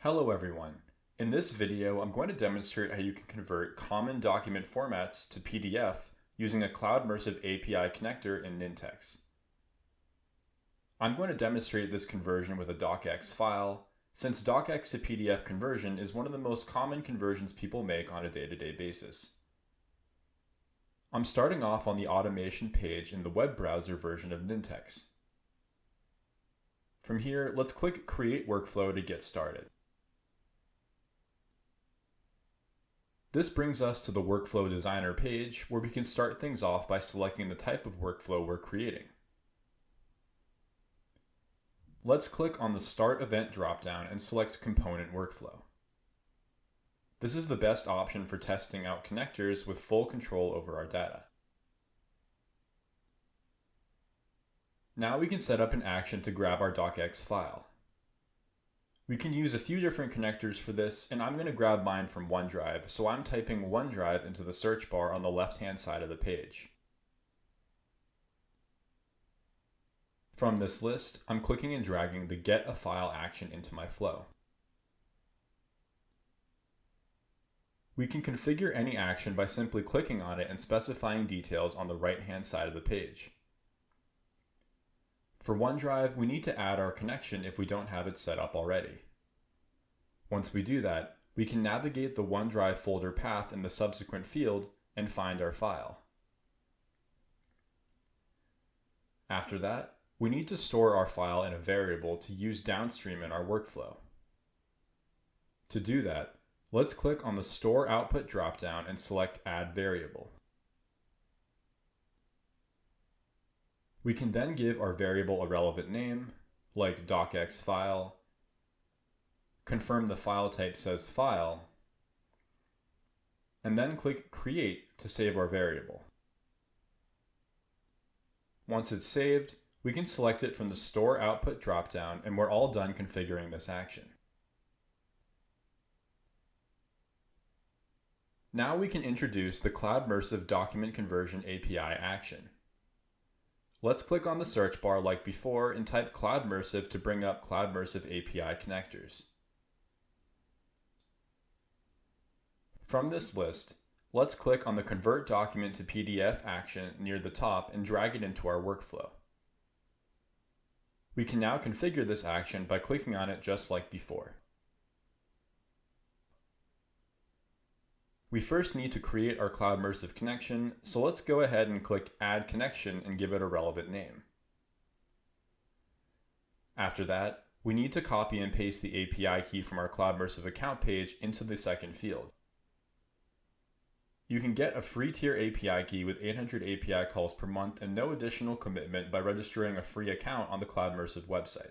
Hello everyone. In this video, I'm going to demonstrate how you can convert common document formats to PDF using a Cloudmersive API connector in Nintex. I'm going to demonstrate this conversion with a DOCX file, since DOCX to PDF conversion is one of the most common conversions people make on a day-to-day basis. I'm starting off on the automation page in the web browser version of Nintex. From here, let's click Create Workflow to get started. This brings us to the Workflow Designer page, where we can start things off by selecting the type of workflow we're creating. Let's click on the Start Event dropdown and select Component Workflow. This is the best option for testing out connectors with full control over our data. Now we can set up an action to grab our DOCX file. We can use a few different connectors for this, and I'm going to grab mine from OneDrive, so I'm typing OneDrive into the search bar on the left-hand side of the page. From this list, I'm clicking and dragging the Get a File action into my flow. We can configure any action by simply clicking on it and specifying details on the right-hand side of the page. For OneDrive, we need to add our connection if we don't have it set up already. Once we do that, we can navigate the OneDrive folder path in the subsequent field and find our file. After that, we need to store our file in a variable to use downstream in our workflow. To do that, let's click on the Store Output dropdown and select Add Variable. We can then give our variable a relevant name, like DOCX file, confirm the file type says file, and then click Create to save our variable. Once it's saved, we can select it from the Store Output dropdown, and we're all done configuring this action. Now we can introduce the Cloudmersive Document Conversion API action. Let's click on the search bar like before and type Cloudmersive to bring up Cloudmersive API connectors. From this list, let's click on the Convert Document to PDF action near the top and drag it into our workflow. We can now configure this action by clicking on it just like before. We first need to create our Cloudmersive connection, so let's go ahead and click Add Connection and give it a relevant name. After that, we need to copy and paste the API key from our Cloudmersive account page into the second field. You can get a free tier API key with 800 API calls per month and no additional commitment by registering a free account on the Cloudmersive website.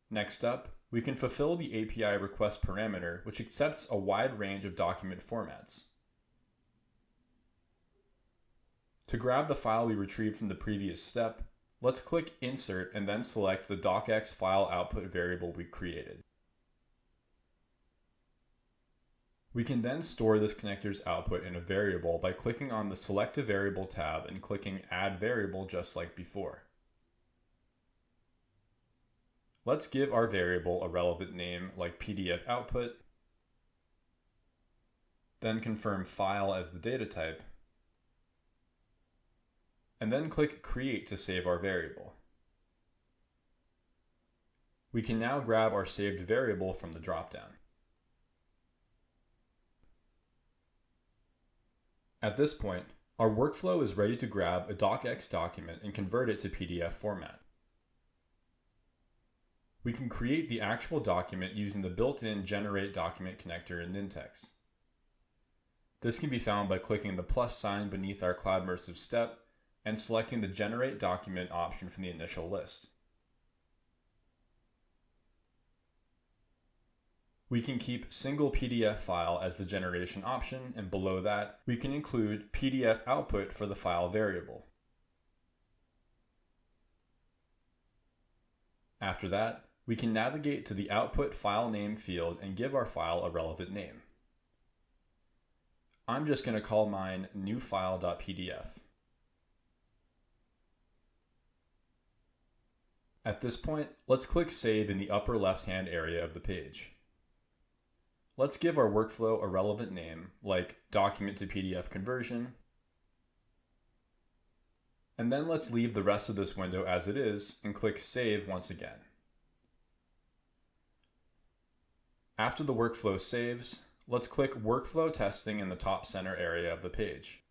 Next up, we can fulfill the API request parameter, which accepts a wide range of document formats. To grab the file we retrieved from the previous step, let's click Insert and then select the DOCX file output variable we created. We can then store this connector's output in a variable by clicking on the Select a Variable tab and clicking Add Variable just like before. Let's give our variable a relevant name like PDF output, then confirm file as the data type, and then click Create to save our variable. We can now grab our saved variable from the dropdown. At this point, our workflow is ready to grab a DOCX document and convert it to PDF format. We can create the actual document using the built-in Generate Document connector in Nintex. This can be found by clicking the plus sign beneath our Cloudmersive step and selecting the Generate Document option from the initial list. We can keep single PDF file as the generation option, and below that, we can include PDF output for the file variable. After that, we can navigate to the Output File Name field and give our file a relevant name. I'm just going to call mine newfile.pdf. At this point, let's click Save in the upper left-hand area of the page. Let's give our workflow a relevant name, like Document to PDF Conversion, and then let's leave the rest of this window as it is and click Save once again. After the workflow saves, let's click Workflow Testing in the top center area of the page.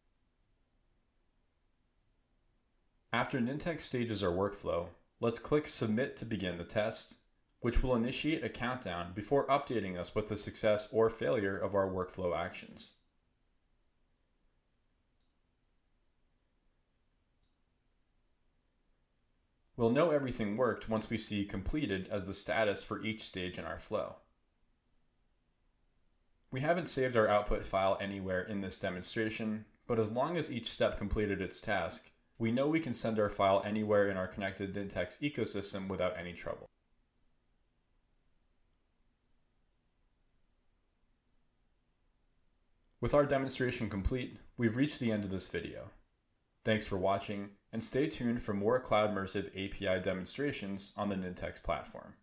After Nintex stages our workflow, let's click Submit to begin the test, which will initiate a countdown before updating us with the success or failure of our workflow actions. We'll know everything worked once we see Completed as the status for each stage in our flow. We haven't saved our output file anywhere in this demonstration, but as long as each step completed its task, we know we can send our file anywhere in our connected Nintex ecosystem without any trouble. With our demonstration complete, we've reached the end of this video. Thanks for watching, and stay tuned for more Cloudmersive API demonstrations on the Nintex platform.